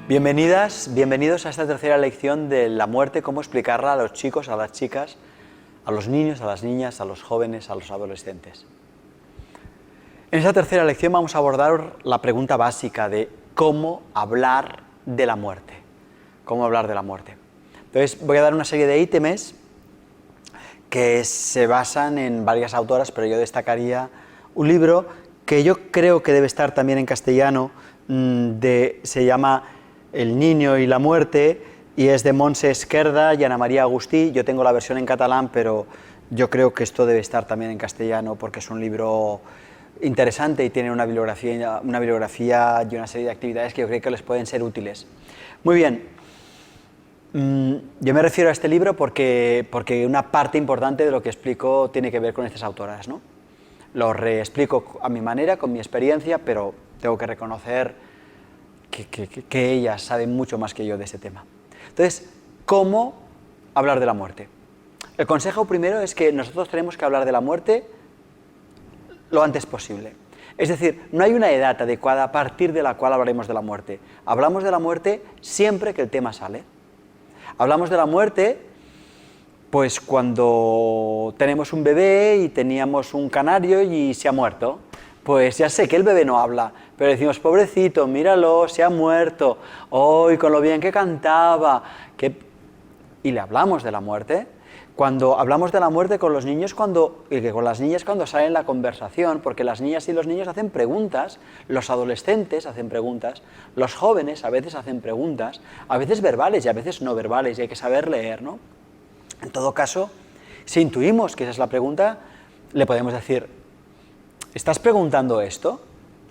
Bienvenidas, bienvenidos a esta tercera lección de la muerte, cómo explicarla a los chicos, a las chicas, a los niños, a las niñas, a los jóvenes, a los adolescentes. En esta tercera lección vamos a abordar la pregunta básica de cómo hablar de la muerte. Cómo hablar de la muerte. Entonces voy a dar una serie de ítems que se basan en varias autoras, pero yo destacaría un libro que yo creo que debe estar también en castellano, se llama El niño y la muerte, y es de Montse Esquerda y Ana María Agustí. Yo tengo la versión en catalán, pero yo creo que esto debe estar también en castellano porque es un libro interesante y tiene una bibliografía y una serie de actividades que yo creo que les pueden ser útiles. Muy bien, yo me refiero a este libro porque una parte importante de lo que explico tiene que ver con estas autoras, ¿no? Lo reexplico a mi manera, con mi experiencia, pero tengo que reconocer que ellas saben mucho más que yo de este tema. Entonces, ¿cómo hablar de la muerte? El consejo primero es que nosotros tenemos que hablar de la muerte lo antes posible. Es decir, no hay una edad adecuada a partir de la cual hablaremos de la muerte. Hablamos de la muerte siempre que el tema sale. Hablamos de la muerte pues cuando tenemos un bebé y teníamos un canario y se ha muerto. Pues ya sé que el bebé no habla, pero decimos, pobrecito, míralo, se ha muerto, hoy con lo bien que cantaba, y le hablamos de la muerte. Cuando hablamos de la muerte con los niños, y con las niñas cuando sale en la conversación, porque las niñas y los niños hacen preguntas, los adolescentes hacen preguntas, los jóvenes a veces hacen preguntas, a veces verbales y a veces no verbales, y hay que saber leer, ¿no? En todo caso, si intuimos que esa es la pregunta, le podemos decir, ¿estás preguntando esto?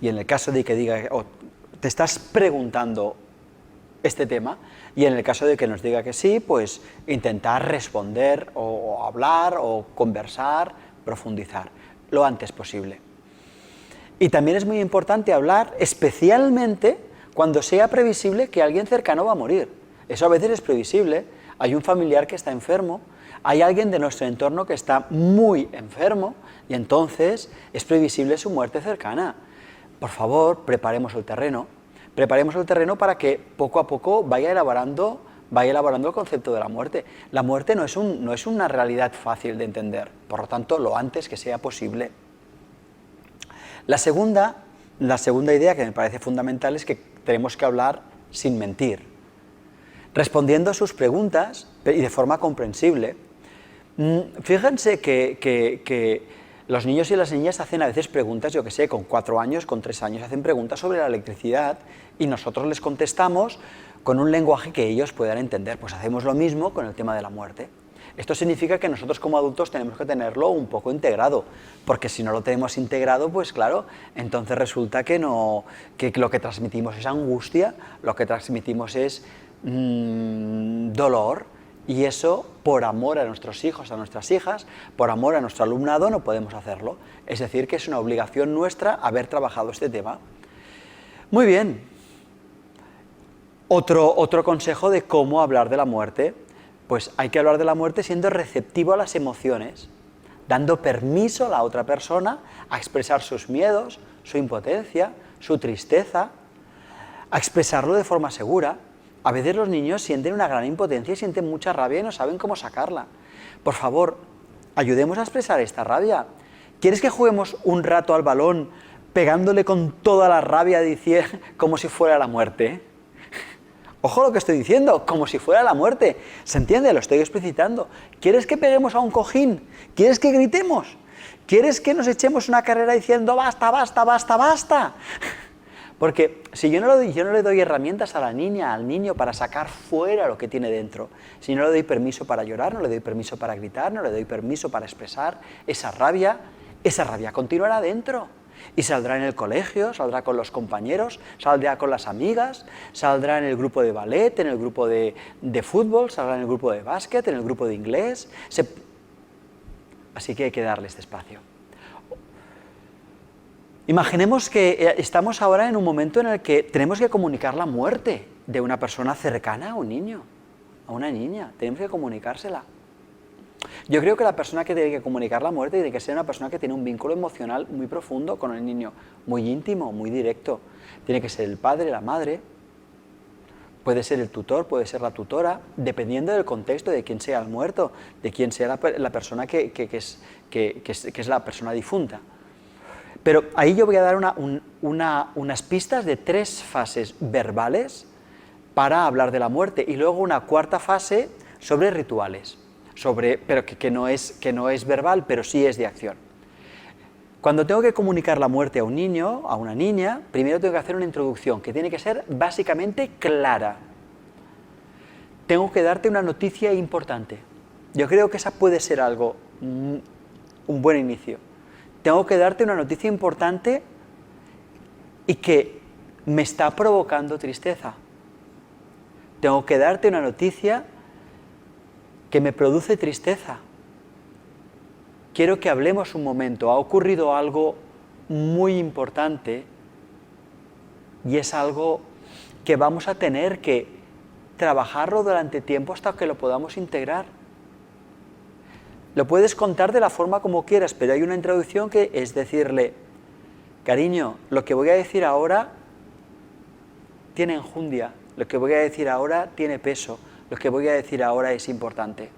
Y en el caso de que diga, ¿te estás preguntando este tema? Y en el caso de que nos diga que sí, pues intentar responder o hablar o conversar, profundizar, lo antes posible. Y también es muy importante hablar, especialmente cuando sea previsible que alguien cercano va a morir. Eso a veces es previsible. Hay un familiar que está enfermo, hay alguien de nuestro entorno que está muy enfermo y entonces es previsible su muerte cercana. Por favor, preparemos el terreno para que poco a poco vaya elaborando el concepto de la muerte. La muerte no es una realidad fácil de entender, por lo tanto, lo antes que sea posible. La segunda idea que me parece fundamental es que tenemos que hablar sin mentir, respondiendo a sus preguntas y de forma comprensible. Fíjense que los niños y las niñas hacen a veces preguntas, yo que sé, con 4 años, con 3 años, hacen preguntas sobre la electricidad y nosotros les contestamos con un lenguaje que ellos puedan entender. Pues hacemos lo mismo con el tema de la muerte. Esto significa que nosotros como adultos tenemos que tenerlo un poco integrado, porque si no lo tenemos integrado, pues claro, entonces resulta que lo que transmitimos es angustia, lo que transmitimos es dolor, y eso, por amor a nuestros hijos, a nuestras hijas, por amor a nuestro alumnado, no podemos hacerlo. Es decir, que es una obligación nuestra haber trabajado este tema. Muy bien. Otro consejo de cómo hablar de la muerte. Pues hay que hablar de la muerte siendo receptivo a las emociones, dando permiso a la otra persona a expresar sus miedos, su impotencia, su tristeza, a expresarlo de forma segura. A veces los niños sienten una gran impotencia y sienten mucha rabia y no saben cómo sacarla. Por favor, ayudemos a expresar esta rabia. ¿Quieres que juguemos un rato al balón pegándole con toda la rabia como si fuera la muerte? Ojo lo que estoy diciendo, como si fuera la muerte. ¿Se entiende? Lo estoy explicitando. ¿Quieres que peguemos a un cojín? ¿Quieres que gritemos? ¿Quieres que nos echemos una carrera diciendo basta, basta, basta, basta? Porque si yo no le doy herramientas a la niña, al niño para sacar fuera lo que tiene dentro, si no le doy permiso para llorar, no le doy permiso para gritar, no le doy permiso para expresar esa rabia continuará dentro. Y saldrá en el colegio, saldrá con los compañeros, saldrá con las amigas, saldrá en el grupo de ballet, en el grupo de fútbol, saldrá en el grupo de básquet, en el grupo de inglés. Así que hay que darle este espacio. Imaginemos que estamos ahora en un momento en el que tenemos que comunicar la muerte de una persona cercana a un niño, a una niña. Tenemos que comunicársela. Yo creo que la persona que tiene que comunicar la muerte tiene que ser una persona que tiene un vínculo emocional muy profundo con el niño, muy íntimo, muy directo. Tiene que ser el padre, la madre, Puede ser el tutor, puede ser la tutora, dependiendo del contexto de quién sea el muerto, de quién sea la persona que es la persona difunta. Pero ahí yo voy a dar unas pistas de 3 fases verbales para hablar de la muerte y luego una 4ª fase sobre rituales, pero que no es verbal, pero sí es de acción. Cuando tengo que comunicar la muerte a un niño, a una niña, primero tengo que hacer una introducción que tiene que ser básicamente clara. Tengo que darte una noticia importante. Yo creo que esa puede ser un buen inicio. Tengo que darte una noticia importante y que me está provocando tristeza. Tengo que darte una noticia que me produce tristeza. Quiero que hablemos un momento. Ha ocurrido algo muy importante y es algo que vamos a tener que trabajarlo durante tiempo hasta que lo podamos integrar. Lo puedes contar de la forma como quieras, pero hay una introducción que es decirle: cariño, lo que voy a decir ahora tiene enjundia, lo que voy a decir ahora tiene peso, lo que voy a decir ahora es importante.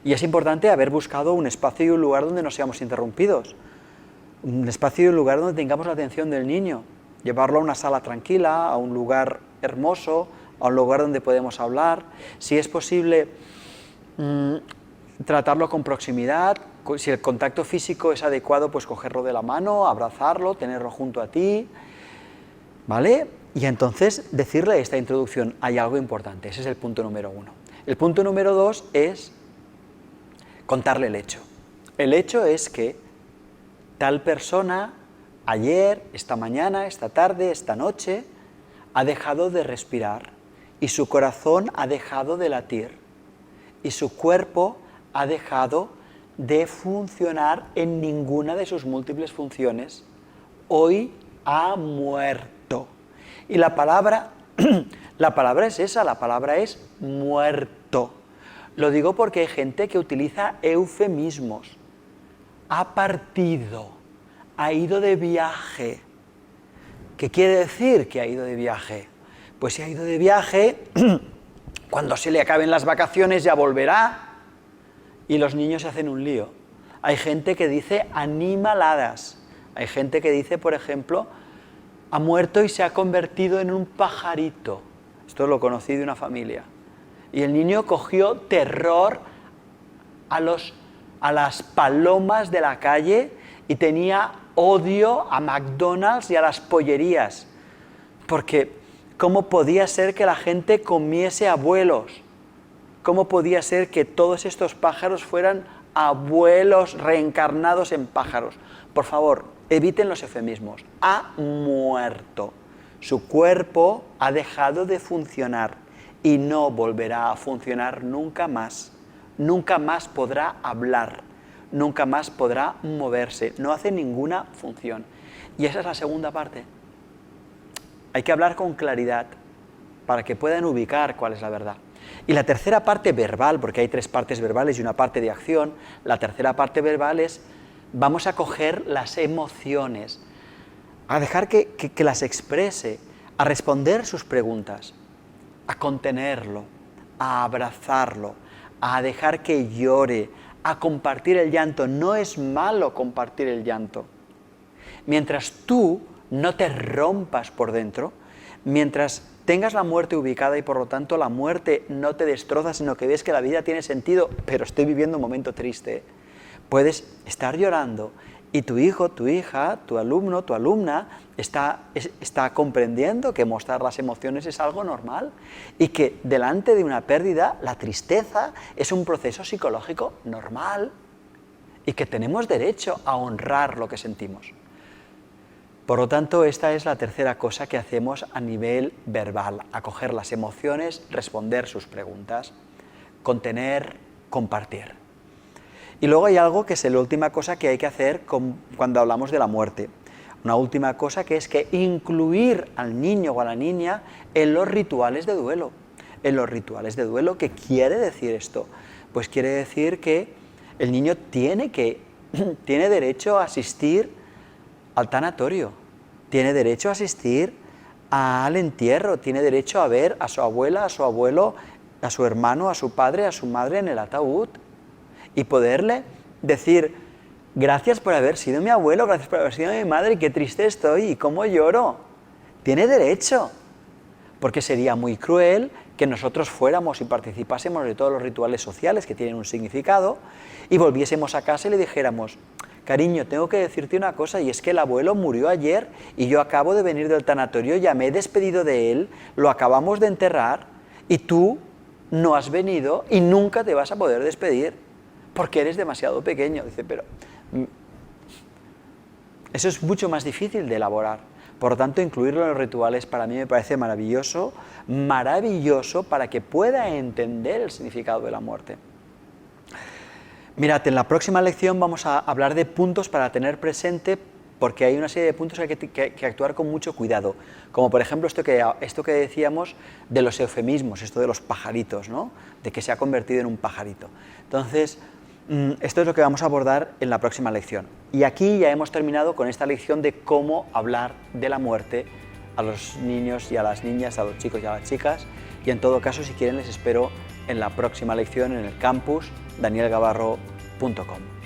Y es importante haber buscado un espacio y un lugar donde no seamos interrumpidos, un espacio y un lugar donde tengamos la atención del niño, llevarlo a una sala tranquila, a un lugar hermoso, a un lugar donde podemos hablar. Si es posible, tratarlo con proximidad. Si el contacto físico es adecuado, pues cogerlo de la mano, abrazarlo, tenerlo junto a ti, ¿vale? Y entonces decirle esta introducción: hay algo importante. Ese es el punto número 1. El punto número 2 es contarle el hecho. El hecho es que tal persona ayer, esta mañana, esta tarde, esta noche, ha dejado de respirar y su corazón ha dejado de latir y su cuerpo ha dejado de funcionar en ninguna de sus múltiples funciones. Hoy ha muerto. Y la palabra es esa, la palabra es muerto. Lo digo porque hay gente que utiliza eufemismos. Ha partido, ha ido de viaje. ¿Qué quiere decir que ha ido de viaje? Pues si ha ido de viaje, cuando se le acaben las vacaciones ya volverá y los niños se hacen un lío. Hay gente que dice animaladas. Hay gente que dice, por ejemplo, ha muerto y se ha convertido en un pajarito. Esto lo conocí de una familia. Y el niño cogió terror a las palomas de la calle y tenía odio a McDonald's y a las pollerías. Porque ¿cómo podía ser que la gente comiese abuelos? ¿Cómo podía ser que todos estos pájaros fueran abuelos reencarnados en pájaros? Por favor, eviten los eufemismos. Ha muerto. Su cuerpo ha dejado de funcionar y no volverá a funcionar nunca más. Nunca más podrá hablar, nunca más podrá moverse, no hace ninguna función. Y esa es la segunda parte. Hay que hablar con claridad para que puedan ubicar cuál es la verdad. Y la tercera parte verbal, porque hay 3 partes verbales y una parte de acción, la tercera parte verbal es: vamos a coger las emociones, a dejar que las exprese, a responder sus preguntas, a contenerlo, a abrazarlo, a dejar que llore, a compartir el llanto. No es malo compartir el llanto. Mientras tú no te rompas por dentro, mientras tengas la muerte ubicada y por lo tanto la muerte no te destroza, sino que ves que la vida tiene sentido, pero estoy viviendo un momento triste, puedes estar llorando y tu hijo, tu hija, tu alumno, tu alumna está comprendiendo que mostrar las emociones es algo normal y que delante de una pérdida la tristeza es un proceso psicológico normal y que tenemos derecho a honrar lo que sentimos. Por lo tanto, esta es la tercera cosa que hacemos a nivel verbal: acoger las emociones, responder sus preguntas, contener, compartir. Y luego hay algo que es la última cosa que hay que hacer cuando hablamos de la muerte. Una última cosa, que es que incluir al niño o a la niña en los rituales de duelo. En los rituales de duelo, ¿qué quiere decir esto? Pues quiere decir que el niño tiene derecho a asistir al tanatorio, tiene derecho a asistir al entierro, tiene derecho a ver a su abuela, a su abuelo, a su hermano, a su padre, a su madre en el ataúd y poderle decir: gracias por haber sido mi abuelo, gracias por haber sido mi madre, qué triste estoy y cómo lloro. Tiene derecho, porque sería muy cruel que nosotros fuéramos y participásemos de todos los rituales sociales que tienen un significado y volviésemos a casa y le dijéramos: cariño, tengo que decirte una cosa, y es que el abuelo murió ayer y yo acabo de venir del tanatorio, ya me he despedido de él, lo acabamos de enterrar y tú no has venido y nunca te vas a poder despedir porque eres demasiado pequeño. Dice, pero eso es mucho más difícil de elaborar. Por lo tanto, incluirlo en los rituales para mí me parece maravilloso, maravilloso para que pueda entender el significado de la muerte. Mirad, en la próxima lección vamos a hablar de puntos para tener presente, porque hay una serie de puntos que hay que actuar con mucho cuidado. Como por ejemplo esto que decíamos de los eufemismos, esto de los pajaritos, ¿no? De que se ha convertido en un pajarito. Entonces, esto es lo que vamos a abordar en la próxima lección. Y aquí ya hemos terminado con esta lección de cómo hablar de la muerte a los niños y a las niñas, a los chicos y a las chicas. Y en todo caso, si quieren, les espero en la próxima lección en el campus danielgavarro.com.